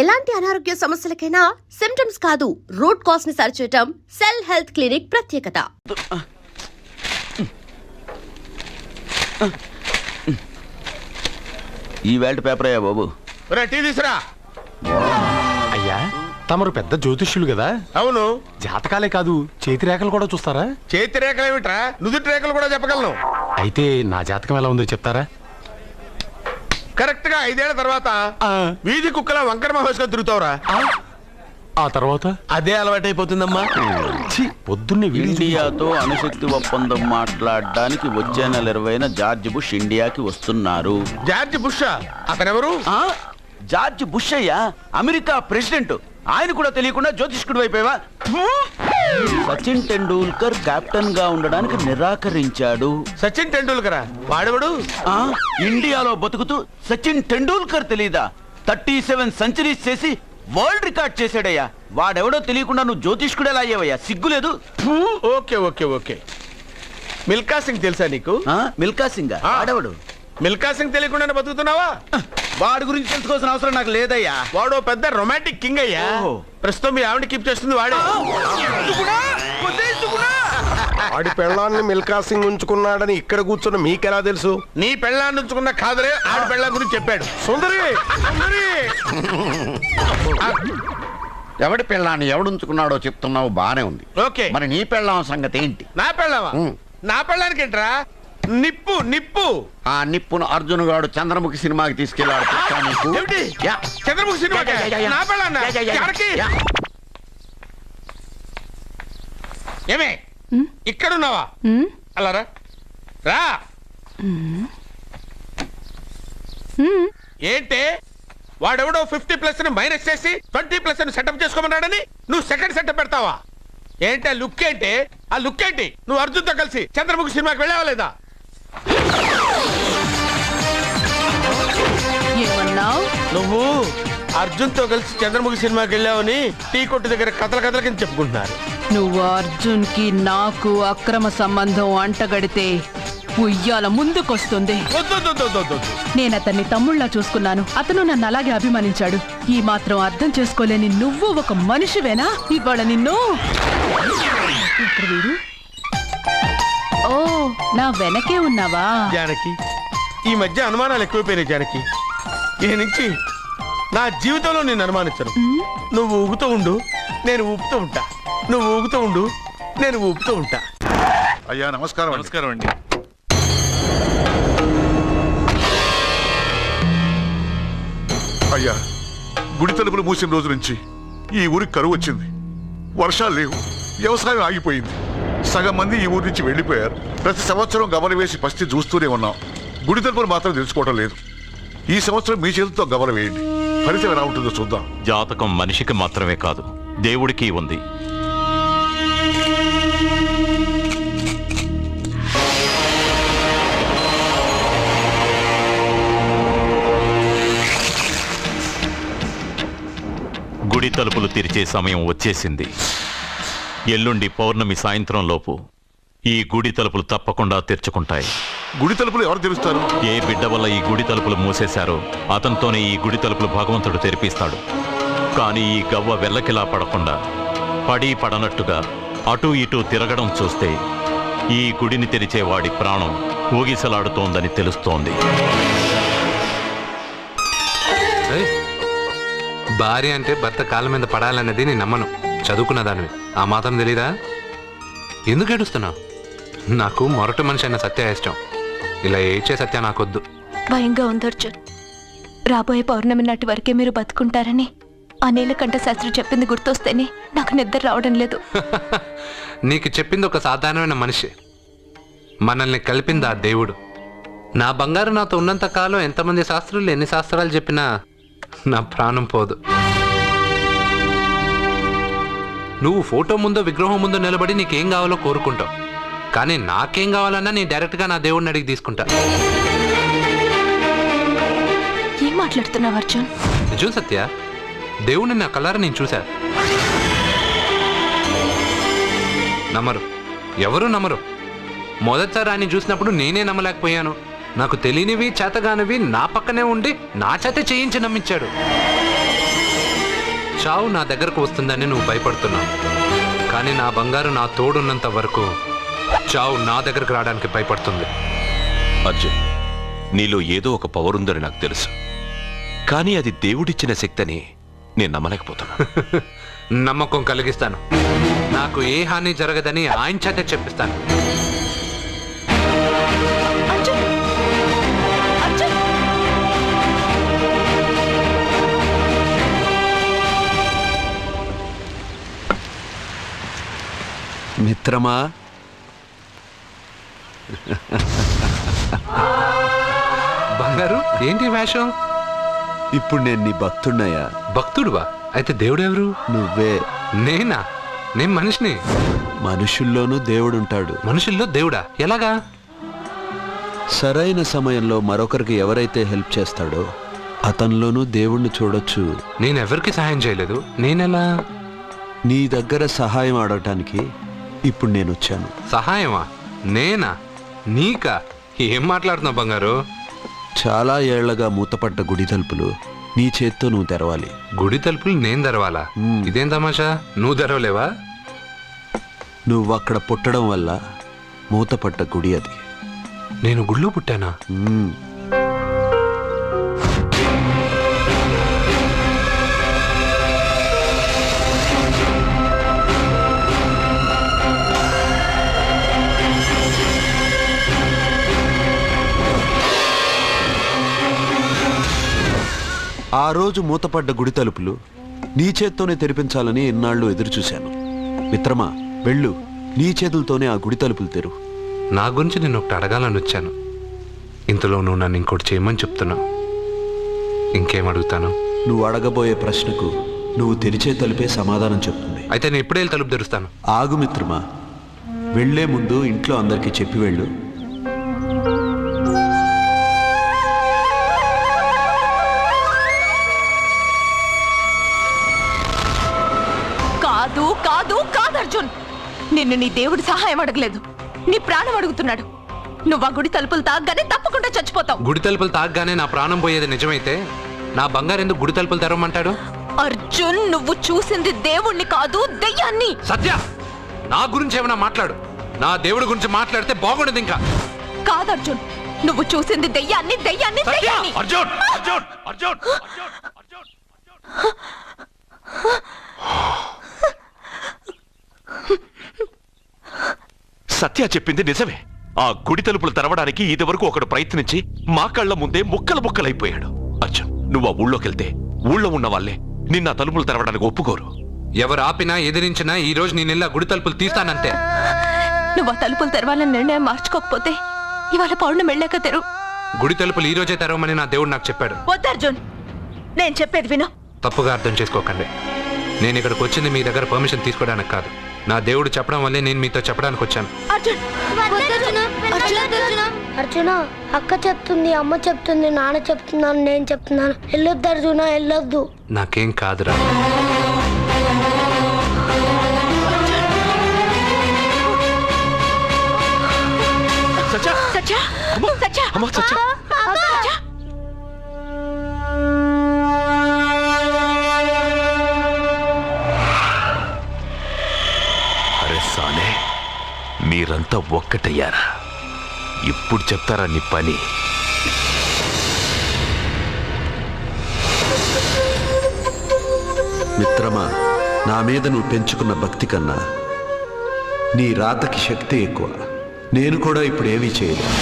ఎలాంటి అనారోగ్య సమస్యలకైనా సింప్టమ్స్ కాదు, రూట్ కాజ్ ని సరిచేయటం సెల్ హెల్త్ క్లినిక్ ప్రత్యేకత. ఈ వేల్ట్ పేపర్ అయ్యా బాబు. టీ తీసురా. అయ్యా తమరు పెద్ద జ్యోతిష్యులు కదా. అవును. జాతకాలే కాదు చేతి రేఖలు కూడా చూస్తారా? చేతి రేఖలు ఏమిట్రా, నుదుటి రేఖలు కూడా చెప్పగలను. అయితే నా జాతకం ఎలా ఉందో చెప్తారా? కరెక్ట్ గా 5 ఏళ్ల తర్వాత వీధి కుక్కల వంకర మహేష్గా తిరుగుతావురా. ఆ తర్వాత అదే అలవాటైపోతుందమ్మా. పొద్దున్నే ఇండియాతో అణుశక్తి ఒప్పందం మాట్లాడడానికి వచ్చే నెల 20న జార్జ్ బుష్ ఇండియాకి వస్తున్నారు. జార్జ్ బుష్ అతనెవరు? జార్జ్ బుష్ అయ్యా, అమెరికా ప్రెసిడెంట్. ఆయన కూడా తెలియకుండా జ్యోతిష్కుడు వైపోయావా? సచిన్ టెండూల్కర్ కెప్టెన్ గా ఉండడానికి నిరాకరించాడు. సచిన్ టెండూల్కర్ వాడెవడు? ఇండియాలో బతుకుతూ సచిన్ టెండూల్కర్ తెలీదా? 37 సెంచరీస్ చేసి వరల్డ్ రికార్డ్ చేశాడయ్యా. వాడెవడో తెలియకుండా నువ్వు జ్యోతిష్కుడు ఎలా అయ్యావయ్యా? సిగ్గులేదు? Okay okay okay. Milkha Singh తెలుసా నీకు? మిల్కా సింగ్ వాడెవడు? మిల్కా సింగ్ తెలియకుండా బతుకుతున్నావా? వాడి గురించి తెలుసుకోవాల్సిన అవసరం నాకు లేదయ్యా. వాడు పెద్ద రొమాంటిక్ కింగ్ అయ్యా. ప్రస్తుతం మీ ఆవిడ కీప్ చేస్తుంది వాడే. వాడి పెళ్ళాన్ని మిల్కా సింగ్ ఉంచుకున్నాడని ఇక్కడ కూర్చున్న మీకెలా తెలుసు? నీ పెళ్ళాన్ని ఉంచుకున్న కాదరే ఆడి పెళ్ళ గురించి చెప్పాడు. సుందరి ఎవడి పెళ్ళాన్ని ఎవడుంచుకున్నాడో చెప్తున్నావు, బానే ఉంది. ఓకే, మరి నీ పెళ్ళాం సంగతి ఏంటి? నా పెళ్ళావా? నా పెళ్ళానికి ఏంట్రా? నిప్పు నిప్పు. ఆ నిప్పును అర్జున్ గాడు చంద్రముఖి సినిమాకి తీసుకెళ్లాడు. చంద్రముఖి సినిమా నా పెళ్ళాన్నా? ఏమే ఇక్కడున్నావా? అలా రా రా. ఏంటి వాడెవడో 50+ మైనస్ చేసి 20+ సెటప్ చేసుకోమన్నాడని నువ్వు సెకండ్ సెటప్ పెడతావా? ఏంటి ఆ లుక్? ఏంటి ఆ లుక్? ఏంటి నువ్వు అర్జున్తో కలిసి చంద్రముఖి సినిమాకి వెళ్ళావా లేదా? నువ్వు అర్జున్తో కలిసి చంద్రముఖి సినిమాకి వెళ్ళావని టీ కొట్టు దగ్గర కథల కింద చెప్పుకుంటున్నారు. నువ్వు అర్జున్ కి నాకు అక్రమ సంబంధం అంటగడితే ఉయ్యాల ముందుకొస్తుంది. నేను అతన్ని తమ్ముళ్ళ చూసుకున్నాను. అతను నన్ను అలాగే అభిమానించాడు. ఈ మాత్రం అర్థం చేసుకోలేని నువ్వు ఒక మనిషివేనా? ఇవాళ నిన్ను ఓ నా వెనకే ఉన్నావా? జానకి, ఈ మధ్య అనుమానాలు ఎక్కువైపోయినాయి జానకి. ఈ నుంచి నా జీవితంలో నేను అనుమానించను. నువ్వు ఊగుతూ ఉండు, నేను ఊపుతూ ఉంటా. నువ్వు ఊగుతూ ఉండు, నేను ఊపుతూ ఉంటా. అయ్యా నమస్కారం. నమస్కారం అండి. అయ్యా, గుడి తలుపులు మూసిన రోజు నుంచి ఈ ఊరికి కరువు వచ్చింది. వర్షాలు లేవు, వ్యవసాయం ఆగిపోయింది. సగం మంది ఈ ఊరి నుంచి వెళ్ళిపోయారు. ప్రతి సంవత్సరం గమలు వేసి పరిస్థితి చూస్తూనే ఉన్నాం. గుడి తలుపులు మాత్రం తెలుసుకోవడం లేదు. ఈ సంవత్సరం మీ చేతితో గమలు వేయండి, ఫలితం ఎలా ఉంటుందో చూద్దాం. జాతకం మనిషికి మాత్రమే కాదు, దేవుడికి ఉంది. గుడి తలుపులు తెరిచే సమయం వచ్చేసింది. ఎల్లుండి పౌర్ణమి సాయంత్రం లోపు ఈ గుడి తలుపులు తప్పకుండా తెరుచుకుంటాయి. గుడి తలుపులు ఎవరు తెరుస్తారు? ఏ బిడ్డ వల్ల ఈ గుడి తలుపులు మూసేశారో అతనితోనే ఈ గుడి తలుపులు భగవంతుడు తెరిపిస్తాడు. కానీ ఈ గవ్వ వెల్లకిలా పడకుండా పడి పడనట్టుగా అటూ ఇటూ తిరగడం చూస్తే ఈ గుడిని తెరిచే వాడి ప్రాణం ఊగిసలాడుతోందని తెలుస్తోంది. భార్య అంటే భర్త కాళ్ళ మీద పడాలన్నది నేను నమ్మను. చదువుకున్న దానివి, ఆ మాత్రం తెలీదా? ఎందుకు ఏడుస్తున్నావు? నాకు మొరటి మనిషి అయిన సత్య ఇష్టం. ఇలా ఏడ్చే సత్య నాకొద్దు. భయంగా ఉంది అర్జున్. రాబోయే పౌర్ణమి నాటి వరకే మీరు బతుకుంటారని ఆ నీలకంఠ శాస్త్రి చెప్పింది గుర్తొస్తేనే నాకు నిద్ర రావడం లేదు. నీకు చెప్పింది ఒక సాధారణమైన మనిషి, మనల్ని కలిపింది ఆ దేవుడు. నా బంగారు నాతో ఉన్నంత కాలం ఎంతమంది శాస్త్రులు ఎన్ని శాస్త్రాలు చెప్పినా నా ప్రాణం పోదు. నువ్వు ఫోటో ముందో విగ్రహం ముందో నిలబడి నీకేం కావాలో కోరుకుంటావు. కానీ నాకేం కావాలన్నా నేను డైరెక్ట్గా నా దేవుడిని అడిగి తీసుకుంటా. ఏం మాట్లాడుతున్నావు అర్జున్? నిజం సత్య, దేవుడిని నా కళ్ళారా నేను చూశా. నమ్మరు, ఎవరు నమ్మరు. మొదటిసారి ఆయన చూసినప్పుడు నేనే నమ్మలేకపోయాను. నాకు తెలియనివి చేతగానివి నా పక్కనే ఉండి నా చేత చేయించి నమ్మించాడు. చావు నా దగ్గరకు వస్తుందని నువ్వు భయపడుతున్నావు, కానీ నా బంగారు నా తోడున్నంత వరకు చావు నా దగ్గరకు రావడానికి భయపడుతుంది. అర్జున్, నీలో ఏదో ఒక పవర్ ఉందని నాకు తెలుసు, కానీ అది దేవుడిచ్చిన శక్తి అని నేను నమ్మలేకపోతున్నా. నమ్మకం కలిగిస్తాను. నాకు ఏ హాని జరగదని ఆయన చేత చెప్పిస్తాను. మిత్రమా, బంగారు ఏంటి వేషం? ఇప్పుడు నేను నీ భక్తుడినయ్యా. భక్తుడువా? అయితే దేవుడు ఎవరు? నువ్వే. నేనా? నేను మనిషిని. మనుషుల్లోనూ దేవుడుంటాడు. మనుషుల్లో దేవుడా? ఎలాగా? సరైన సమయంలో మరొకరికి ఎవరైతే హెల్ప్ చేస్తాడో అతనిలోనూ దేవుణ్ణి చూడొచ్చు. నేనెవరికి సహాయం చేయలేదు. నేనెలా? నీ దగ్గర సహాయం అడగటానికి ఇప్పుడు నేను వచ్చాను. సహాయమా? నేనా? నీకా? ఏం మాట్లాడుతున్నావు బంగారు? చాలా ఏళ్లగా మూతపడ్డ గుడి తలుపులు నీ చేత్తో నువ్వు తెరవాలి. గుడి తలుపులు నేను తెరవాలా? ఇదేం తమాషా? నువ్వు తెరవలేవా? నువ్వు అక్కడ పుట్టడం వల్ల మూతపడ్డ గుడి అది. నేను గుడిలో పుట్టానా? ఆ రోజు మూతపడ్డ గుడి తలుపులు నీ చేత్తోనే తెరిపించాలని ఎన్నాళ్ళు ఎదురుచూశాను. మిత్రమా, వెళ్ళు, నీ చేతులతోనే ఆ గుడి తలుపులు తెరు. నా గురించి నేను ఒకటి అడగాలని వచ్చాను. ఇంతలో నువ్వు నన్ను ఇంకోటి చేయమని చెప్తున్నావు. ఇంకేం అడుగుతాను? నువ్వు అడగబోయే ప్రశ్నకు నువ్వు తెరిచే తలుపే సమాధానం చెప్తుంది. అయితే నేను ఇప్పుడే తలుపు తెరుస్తాను. ఆగు మిత్రమా, వెళ్లే ముందు ఇంట్లో అందరికీ చెప్పి వెళ్ళు. కాదు కాదు కాదు అర్జున్, నిన్ను నీ దేవుడు సహాయం అడగలేదు, నీ ప్రాణం అడుగుతున్నాడు. నువ్వు ఆ గుడి తలుపులు తాగ్గానే తప్పకుండా చచ్చిపోతావు. గుడి తలుపులు తాగ్గానే నా ప్రాణం పోయేది నిజమైతే నా బంగారు ఎందుకు గుడి తలుపులు తెరవమంటాడు? అర్జున్, నువ్వు చూసింది దేవుణ్ణి కాదు, దెయ్యాన్ని. సత్య, నా గురించి ఏమైనా మాట్లాడు. నా దేవుడి గురించి మాట్లాడితే బాగుండదు. ఇంకా కాదు అర్జున్, నువ్వు చూసింది దెయ్యాన్ని, దెయ్యాన్ని, దెయ్యాన్ని. అర్జున్, అర్జున్, అర్జున్, అర్జున్. సత్య చెప్పింది నిజమే. ఆ గుడి తలుపులు తెరవడానికి ఇదివరకు ఒకడు ప్రయత్నించి మా కళ్ళ ముందే ముక్కలు ముక్కలైపోయాడు. అర్జున్, నువ్వు ఆ ఊళ్ళోకెళ్తే ఊళ్ళో ఉన్న వాళ్ళే నిన్న తలుపులు తెరవడానికి ఒప్పుకోరు. ఎవరు ఆపినా ఎదిరించినా ఈ రోజు నేను గుడి తలుపులు తీస్తానంతే. నువ్వు ఆ తలుపులు తెరవాలని నిర్ణయం మార్చుకోకపోతే ఇవాళ పౌర్ణమి వెళ్ళాక తెరు. గుడి తలుపులు ఈ రోజే తెరవమని నా దేవుడు నాకు చెప్పాడు. వద్దు అర్జున్, నేను చెప్పేది విను. తప్పుగా అర్థం చేసుకోకండి. నేను ఇక్కడికి వచ్చింది మీ దగ్గర పర్మిషన్ తీసుకోవడానికి కాదు. నా దేవుడు చెప్పడం వల్లే నేను మీతో చెప్పడానికి వచ్చాను. అర్జున, అక్క చెప్తుంది, అమ్మ చెప్తుంది, నాన్న చెప్తున్నాను, నేను చెప్తున్నాను. వెళ్ళొద్దు అర్జున, వెళ్ళొద్దు. నాకేం కాదురా. అరే సానే, మీరంతా ఒక్కటయ్యారా? ఇప్పుడు చెప్తారా నీ పని? మిత్రమా, నా మీద నువ్వు పెంచుకున్న భక్తి కన్నా నీ రాతకి శక్తి ఎక్కువ. నేను కూడా ఇప్పుడు ఏమీ చేయలేదు.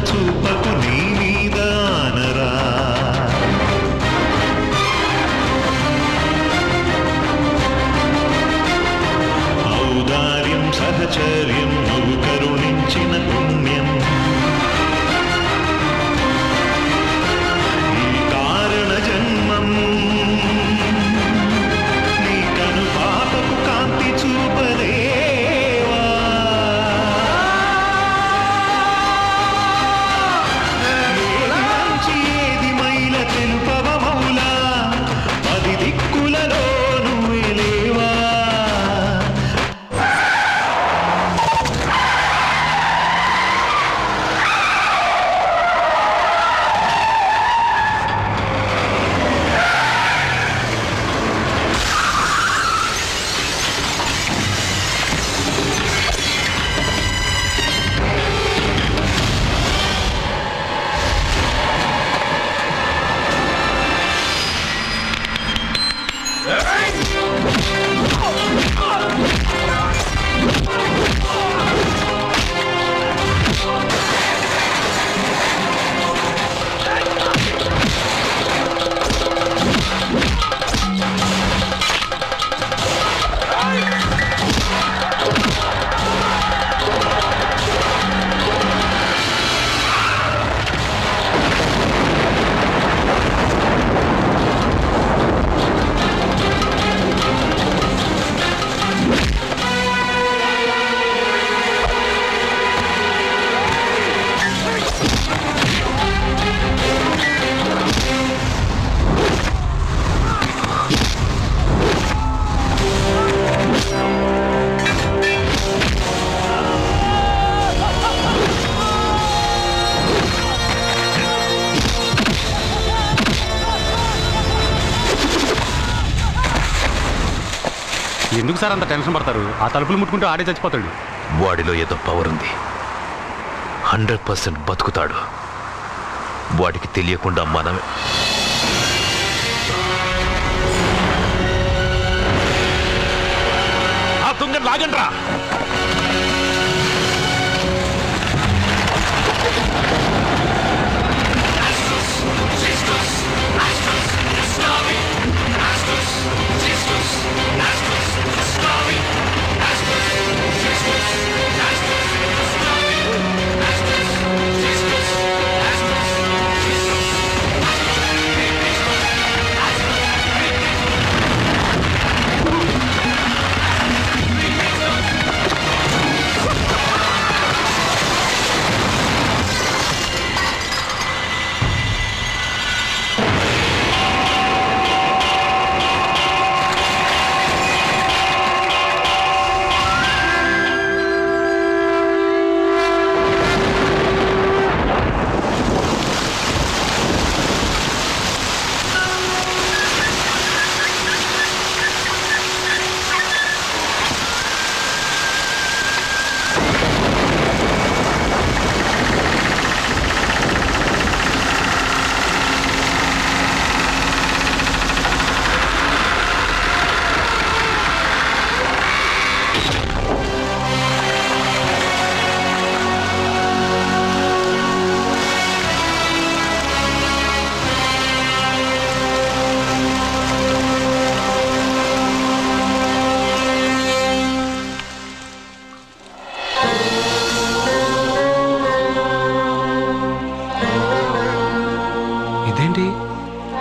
చూపకు నీ మీద ఆనరా. ఔదార్యం సహచర్యం నువ్వు కరుణించిన పుణ్యం. ఈ కారణ జన్మం నీ కను పాపకు కాంతి చూపలేవా. ఏది మంచి ఏది మైల తెలుపవ మౌలా, పది దిక్కులలో నువ్వే లేవా. ఎందుకు సార్ అంత టెన్షన్ పడతారు? ఆ తలుపులు ముట్టుకుంటూ ఆడే చచ్చిపోతాడు. వాడిలో ఏదో పవర్ ఉంది. 100% బతుకుతాడు. వాడికి తెలియకుండా మనమే ఆ తుంగ లాగండ్రా.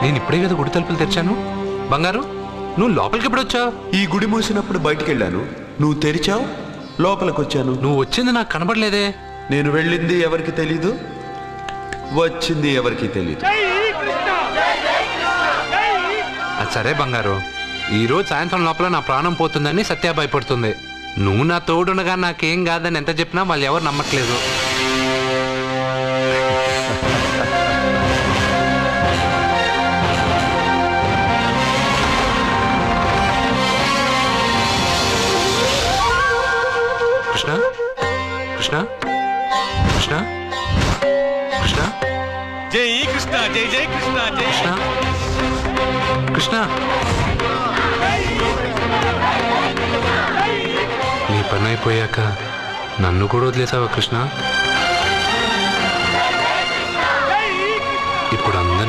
నేను ఇప్పుడే కదా గుడి తలుపులు తెరిచాను. బంగారు, నువ్వు లోపలికి ఎప్పుడు వచ్చావు? ఈ గుడి మూసినప్పుడు బయటికి వెళ్ళాను, నువ్వు తెరిచావు, లోపలికి వచ్చాను. నువ్వు వచ్చింది నాకు కనబడలేదే. నేను వెళ్ళింది ఎవరికి తెలీదు, వచ్చింది ఎవరికి తెలీదు. అది సరే బంగారు, ఈరోజు సాయంత్రం లోపల నా ప్రాణం పోతుందని సత్య భయపడుతుంది. నువ్వు నా తోడునగా నాకేం కాదని ఎంత చెప్పినా వాళ్ళు ఎవరు నమ్మట్లేదు. కృష్ణ కృష్ణ కృష్ణ కృష్ణ జై కృష్ణ, జై జై కృష్ణ, జై కృష్ణ కృష్ణ. నీ పని అయిపోయాక నన్ను కూడా వదిలేసావా కృష్ణ?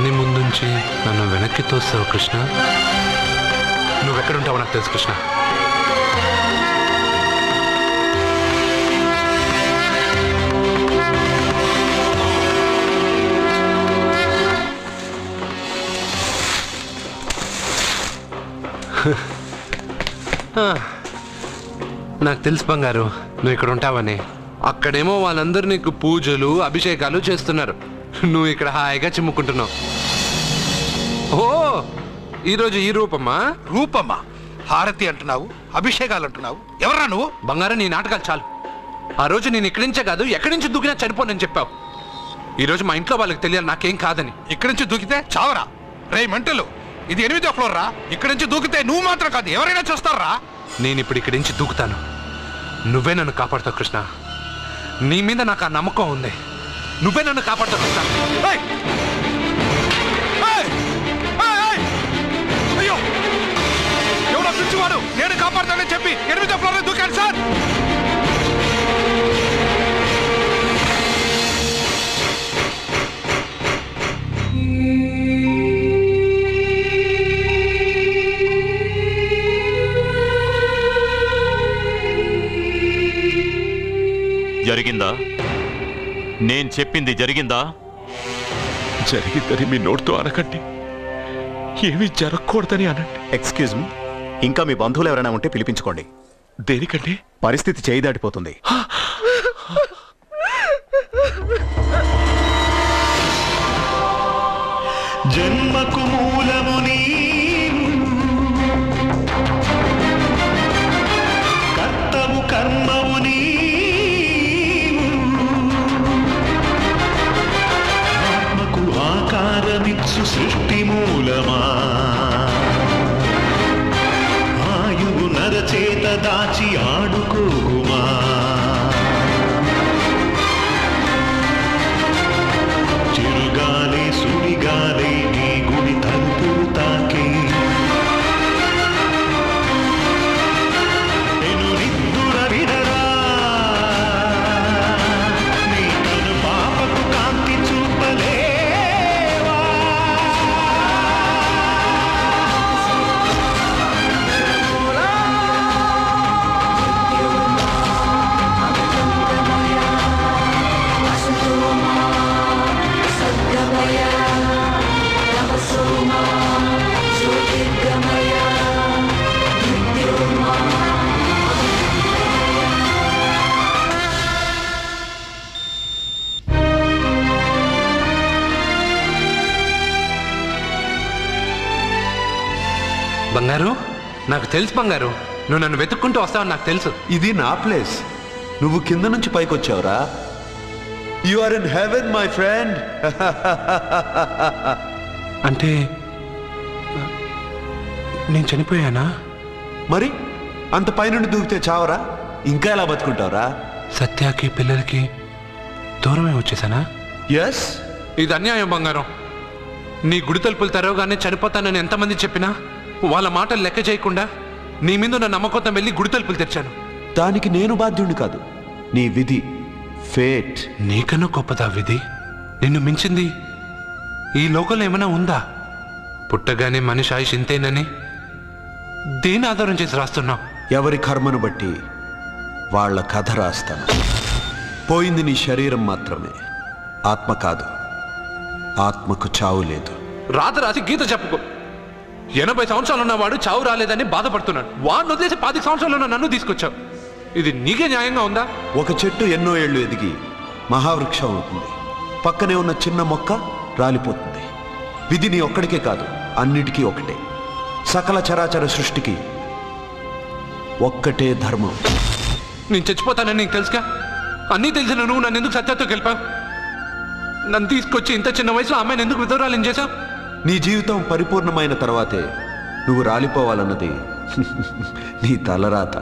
అందరినీ ముందుంచి నన్ను వెనక్కి తోస్తావు కృష్ణ. నువ్వెక్కడుంటావో నాకు తెలుసు కృష్ణ. నాకు తెలుసు బంగారు నువ్వు ఇక్కడ ఉంటావని. అక్కడేమో వాళ్ళందరూ నీకు పూజలు అభిషేకాలు చేస్తున్నారు, నువ్వు ఇక్కడ హాయిగా చిమ్ముకుంటున్నావు. ఓ ఈరోజు ఈ రూపమ్మా? రూపమ్మా? హారతి అంటున్నావు, అభిషేకాలు అంటున్నావు, ఎవరా నువ్వు? బంగారం నీ నాటకాలు చాలు. ఆ రోజు నేను ఇక్కడి నుంచే కాదు ఎక్కడి నుంచి దూకినా చనిపోనని చెప్పావు. ఈరోజు మా ఇంట్లో వాళ్ళకి తెలియాలి నాకేం కాదని. ఇక్కడి నుంచి దూకితే చావరా? రే మంటలు, ఇది 8వ ఫ్లోర్ రా. ఇక్కడి నుంచి దూకితే నువ్వు మాత్రం కాదు ఎవరైనా చూస్తారా? నేను ఇప్పుడు ఇక్కడి నుంచి దూకుతాను, నువ్వే నన్ను కాపాడుతావు కృష్ణ. నీ మీద నాకు ఆ నమ్మకం ఉంది, నువ్వే నన్ను కాపాడుతావు కృష్ణ. అయ్యో ఎవరో పిచ్చివాడు నేను కాపాడుతానని చెప్పి 8వ ఫ్లోర్ దూకాను సార్. జరిగిందా? నేను చెప్పింది జరిగిందా? జరిగిందని మీ నోటితో అనకండి, ఏమీ జరగకూడదని అనండి. ఎక్స్క్యూజ్ మీ, ఇంకా మీ బంధువులు ఎవరైనా ఉంటే పిలిపించుకోండి. దేనికండి? పరిస్థితి చేయి దాటిపోతుంది. జన్మకు మూలము నీవు, కర్తవు కర్మవు నీవు, ఆత్మకు ఆకారమిచ్చు సృష్టి మూలమా, ఆయువు నరచేత దాచి ఆడుకోకుమా, చిరుగాలి సుడిగాలి నీ గుడి తలుపులు తాకి, ఎను నిద్దుర విడరా, నీ కను పాపకు కాంతి చూపలేవా. బంగారు నాకు తెలుసు బంగారు, నువ్వు నన్ను వెతుక్కుంటూ వస్తావని నాకు తెలుసు. ఇది నా ప్లేస్, నువ్వు కింద నుంచి పైకి వచ్చావురా. You are in heaven my friend. అంటే నేను చనిపోయానా? మరి అంత పైనుండి దూకితే చావరా? ఇంకా ఎలా బతుకుంటావురా? సత్యాకి పిల్లలకి దూరమే వచ్చేసానా? ఎస్. ఇది అన్యాయం బంగారం. నీ గుడి తలుపులు తెరవగానే చనిపోతానని ఎంతమంది చెప్పినా వాళ్ళ మాటలు లెక్క చేయకుండా నీ మీద ఉన్న నమ్మకంతో వెళ్ళి గుడి తలుపులు తెరిచాను. దానికి నేను బాధ్యుడిని కాదు, నీ విధి, ఫేట్. నీకన్నా గొప్పదా విధి? నిన్ను మించింది ఈ లోకంలో ఏమైనా ఉందా? పుట్టగానే మనిషి ఆయుష్ ఇంతేనని దేని ఆధారం చేసి రాస్తున్నావు? ఎవరి కర్మను బట్టి వాళ్ళ కథ రాస్తాను. పోయింది నీ శరీరం మాత్రమే, ఆత్మ కాదు. ఆత్మకు చావు లేదు. రాత రాసి గీత చెప్పుకో. 80 సంవత్సరాలు ఉన్నవాడు చావు రాలేదని బాధపడుతున్నాడు. వాడిని వదిలేసి 10 సంవత్సరాలు ఉన్న నన్ను తీసుకొచ్చావు. ఇది నీకే న్యాయంగా ఉందా? ఒక చెట్టు ఎన్నో ఏళ్ళు ఎదిగి మహావృక్షం అవుతుంది, పక్కనే ఉన్న చిన్న మొక్క రాలిపోతుంది. విధి నీ ఒక్కడికే కాదు, అన్నిటికీ ఒకటే. సకల చరాచర సృష్టికి ఒక్కటే ధర్మం. నేను చచ్చిపోతానని నీకు తెలుసుగా. అన్నీ తెలిసిన నువ్వు నన్ను ఎందుకు సత్యాతో గెలిపావు? నన్ను తీసుకొచ్చి ఇంత చిన్న వయసులో అమ్మాయిని ఎందుకు విధవరాలని చేశావు? నీ జీవితం పరిపూర్ణమైన తర్వాతే నువ్వు రాలిపోవాలన్నది నీ తలరాత.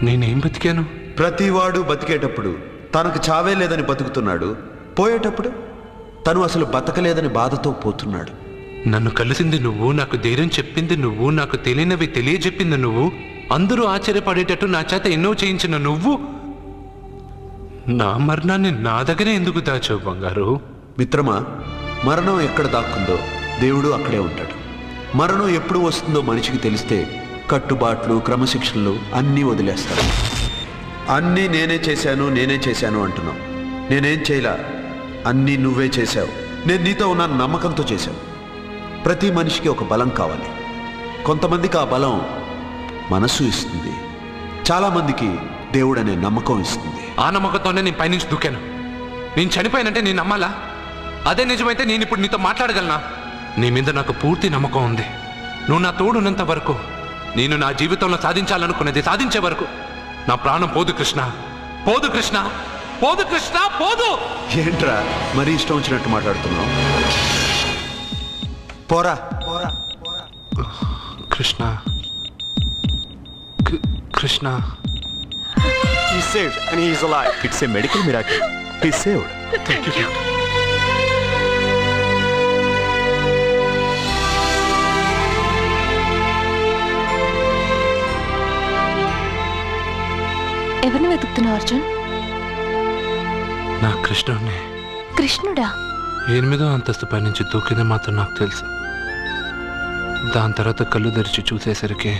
నేనేం బతికాను? ప్రతివాడు బతికేటప్పుడు తనకు చావే లేదని బతుకుతున్నాడు, పోయేటప్పుడు తను అసలు బతకలేదని బాధతో పోతున్నాడు. నన్ను కలిసింది నువ్వు, నాకు ధైర్యం చెప్పింది నువ్వు, నాకు తెలియనివి తెలియజెప్పింది నువ్వు, అందరూ ఆశ్చర్యపడేటట్టు నా చేత ఎన్నో చేయించిన నువ్వు, నా మరణాన్ని నా దగ్గరే ఎందుకు దాచావు బంగారు? మిత్రమా, మరణం ఎక్కడ దాక్కుందో దేవుడు అక్కడే ఉంటాడు. మరణం ఎప్పుడు వస్తుందో మనిషికి తెలిస్తే కట్టుబాట్లు క్రమశిక్షణలు అన్నీ వదిలేస్తాడు. అన్నీ నేనే చేశాను అంటున్నావు. నేనేం చేయలా, అన్నీ నువ్వే చేశావు. నేను నీతో ఉన్న నమ్మకంతో చేశావు. ప్రతి మనిషికి ఒక బలం కావాలి. కొంతమందికి ఆ బలం మనసు ఇస్తుంది, చాలామందికి దేవుడు అనే నమ్మకం ఇస్తుంది. ఆ నమ్మకంతోనే నేను పైనుంచి దూకాను. నేను చనిపోయానంటే నేను నమ్మాలా? అదే నిజమైతే నేను ఇప్పుడు నీతో మాట్లాడగలనా? నీ మీద నాకు పూర్తి నమ్మకం ఉంది. నువ్వు నా తోడు ఉన్నంత వరకు, నేను నా జీవితంలో సాధించాలనుకున్నది సాధించే వరకు నా ప్రాణం పోదు కృష్ణ, పోదు కృష్ణ, పోదు కృష్ణ, పోదు. ఏంట్రా మరీ ఇష్టం వచ్చినట్టు మాట్లాడుతున్నావు? పోరా Krishna, Krishna. He's saved and he is alive. It's a medical miracle. He's saved. Thank you. ఎవరిని వెతుకుతున్నావు అర్జున్? నా కృష్ణుడిని. కృష్ణుడా? 8వ అంతస్తు పై నుంచి దూకింది మాత్రం నాకు తెలుసు. దాని తర్వాత కళ్ళు తెరిచి చూసేసరికి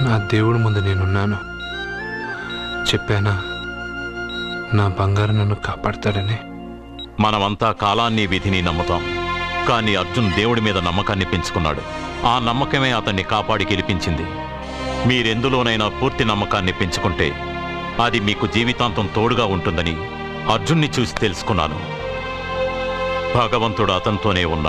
నా దేవుడి ముందు నేనున్నాను. చెప్పానా నా బంగారు నన్ను కాపాడతాడని? మనమంతా కాలాన్ని విధిని నమ్ముతాం, కానీ అర్జున్ దేవుడి మీద నమ్మకాన్ని పెంచుకున్నాడు. ఆ నమ్మకమే అతన్ని కాపాడి గెలిపించింది. మీరెందులోనైనా పూర్తి నమ్మకాన్ని పెంచుకుంటే అది మీకు జీవితాంతం తోడుగా ఉంటుందని అర్జున్ని చూసి తెలుసుకున్నాను. భగవంతుడు అతనితోనే ఉన్నాడు.